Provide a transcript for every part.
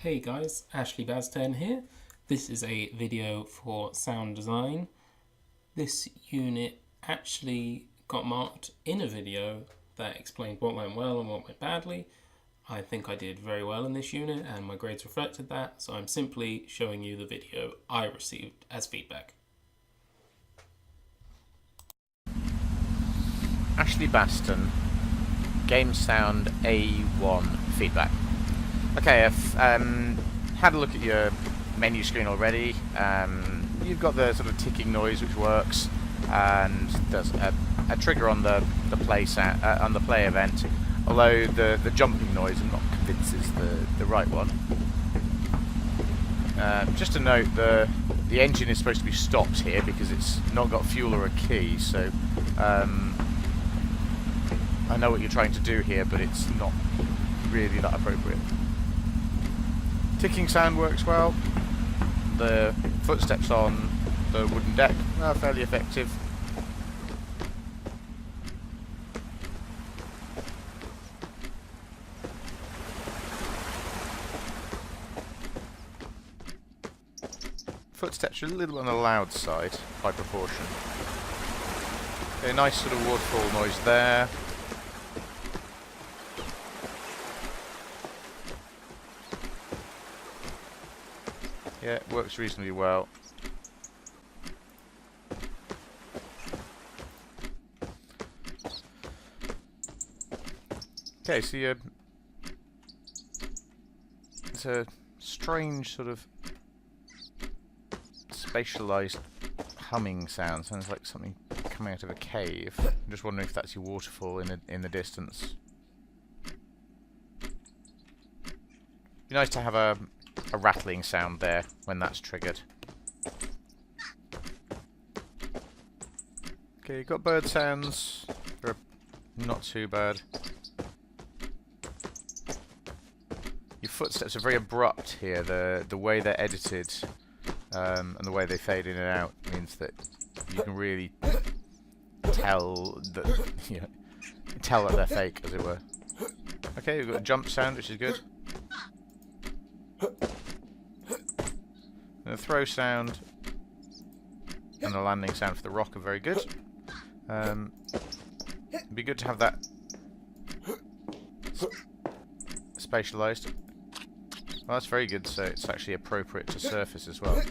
Hey guys, Ashley Bazten here. This is a video for sound design. This unit actually got marked in a video that explained what went well and what went badly. I think I did very well in this unit and my grades reflected that, so I'm simply showing you the video I received as feedback. Ashley Baston, Game Sound A1 feedback. Okay, I've had a look at your menu screen already. You've got the sort of ticking noise which works, and there's a trigger on the play event. Although the jumping noise I'm not convinced is the right one. Just to note, the engine is supposed to be stopped here because it's not got fuel or a key. So I know what you're trying to do here, but it's not really that appropriate. Ticking sound works well. The footsteps on the wooden deck are fairly effective. Footsteps are a little on the loud side by proportion. Okay, nice sort of waterfall noise there. Yeah, it works reasonably well. Okay, so it's a strange sort of spatialized humming sound. Sounds like something coming out of a cave. I'm just wondering if that's your waterfall in the distance. Be nice to have a rattling sound there when that's triggered. Okay, you've got bird sounds. They're not too bad. Your footsteps are very abrupt here. The way they're edited and the way they fade in and out means that you can really tell that tell that they're fake, as it were. Okay, we've got a jump sound, which is good. The throw sound and the landing sound for the rock are very good. It'd be good to have that spatialized. Well, that's very good, so it's actually appropriate to surface as well.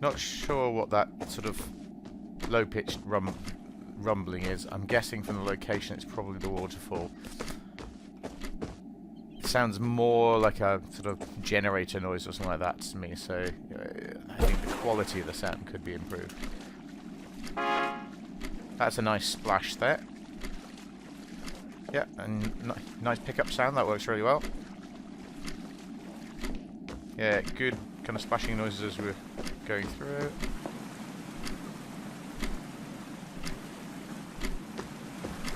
Not sure what that sort of low-pitched rumbling is. I'm guessing from the location it's probably the waterfall. Sounds more like a sort of generator noise or something like that to me, so I think the quality of the sound could be improved. That's a nice splash there. Yeah, and nice pickup sound, that works really well. Yeah, good kind of splashing noises as we're going through.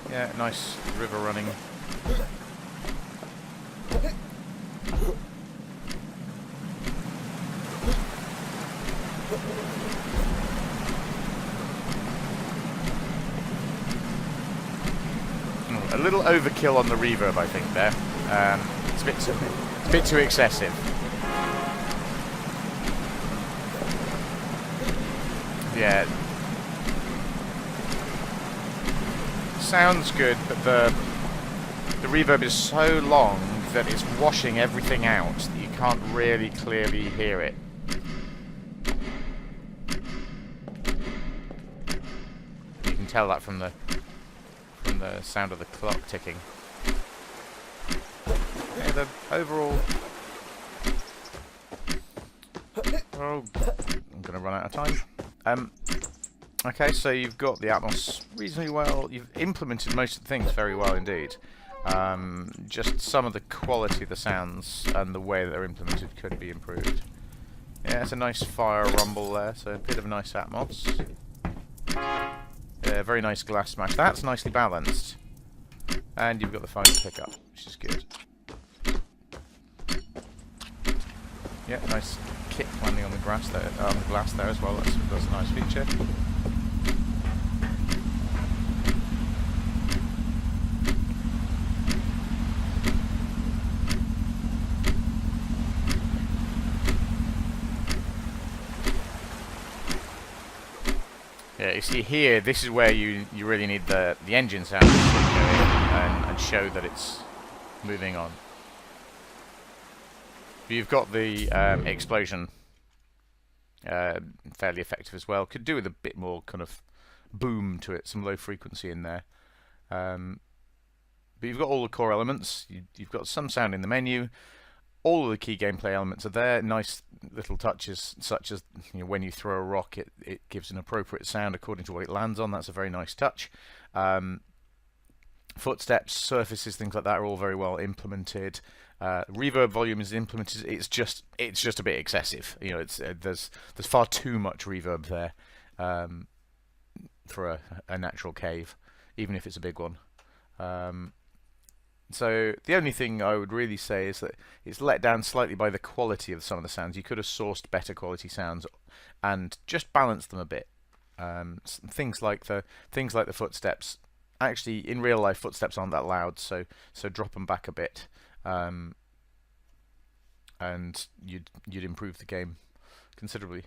Yeah, nice river running. A little overkill on the reverb, I think, there. It's a bit too excessive. Yeah. Sounds good, but the reverb is so long that it's washing everything out that you can't really clearly hear it. You can tell that from the sound of the clock ticking. Okay, the overall... Oh, I'm going to run out of time. Okay, so you've got the Atmos reasonably well. You've implemented most of the things very well indeed. Just some of the quality of the sounds and the way that they're implemented could be improved. Yeah, it's a nice fire rumble there, so a bit of a nice Atmos. Yeah, very nice glass smash. That's nicely balanced. And you've got the final pickup, which is good. Yeah, nice kick landing on the glass there as well. That's a nice feature. Yeah, you see here, this is where you really need the engine sound to go in and show that it's moving on. But you've got the explosion fairly effective as well. Could do with a bit more kind of boom to it, some low frequency in there. But you've got all the core elements. You've got some sound in the menu. All of the key gameplay elements are there. Nice little touches, such as when you throw a rock, it gives an appropriate sound according to what it lands on. That's a very nice touch. Footsteps, surfaces, things like that are all very well implemented. Reverb volume is implemented. It's just a bit excessive. There's far too much reverb there for a natural cave, even if it's a big one. So the only thing I would really say is that it's let down slightly by the quality of some of the sounds. You could have sourced better quality sounds and just balanced them a bit. Things like the footsteps. Actually, in real life, footsteps aren't that loud, so drop them back a bit, and you'd improve the game considerably.